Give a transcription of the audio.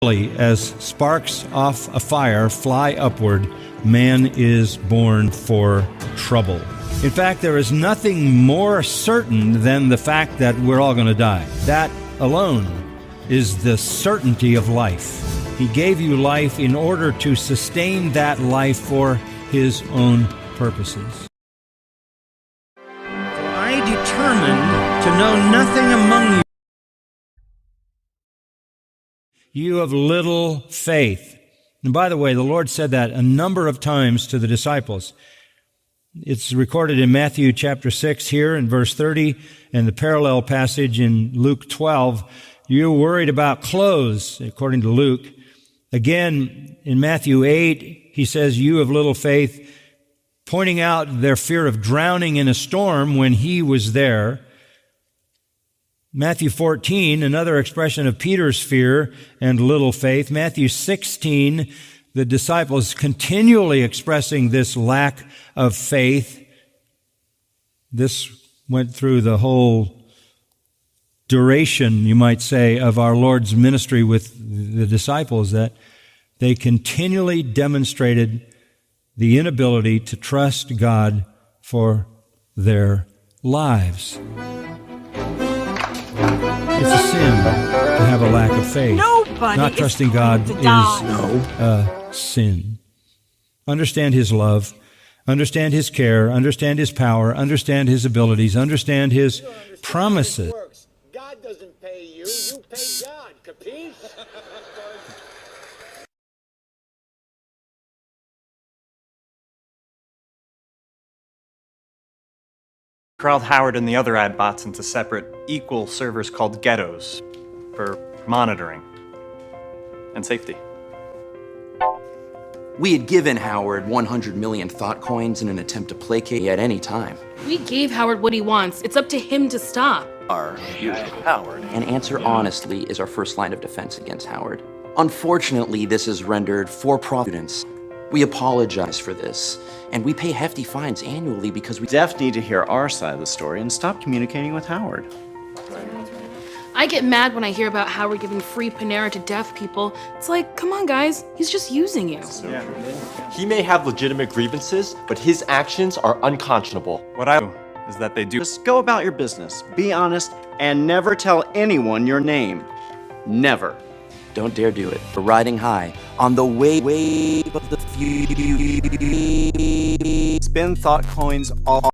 As sparks off a fire fly upward, man is born for trouble. In fact, there is nothing more certain than the fact that we're all going to die. That alone is the certainty of life. He gave you life in order to sustain that life for His own purposes. I determined to know nothing among you of little faith. And by the way, the Lord said that a number of times to the disciples. It's recorded in Matthew chapter 6 here in verse 30, and the parallel passage in Luke 12. You're worried about clothes, according to Luke. Again, in Matthew 8, he says, you of little faith, pointing out their fear of drowning in a storm when he was there. Matthew 14, another expression of Peter's fear and little faith. Matthew 16, the disciples continually expressing this lack of faith. This went through the whole duration, you might say, of our Lord's ministry with the disciples, that they continually demonstrated the inability to trust God for their lives. It's a sin to have a lack of faith. Not trusting God is a sin. Understand His love, understand His care, understand His power, understand His abilities, understand His promises. God doesn't pay you, you pay God, capiche? Corralled Howard and the other ad bots into separate, equal servers called ghettos for monitoring and safety. We had given Howard 100 million thought coins in an attempt to placate at any time. We gave Howard what he wants. It's up to him to stop. Howard. And answer honestly is our first line of defense against Howard. Unfortunately, this is rendered for-profit students. We apologize for this, and we pay hefty fines annually because we deaf need to hear our side of the story and stop communicating with Howard. I get mad when I hear about Howard giving free Panera to deaf people. It's like, come on guys, he's just using you. He may have legitimate grievances, but his actions are unconscionable. What I know is that they do. Just go about your business, be honest, and never tell anyone your name. Never. don't dare do it. We're riding high on the wave of the future. Spin thought coins all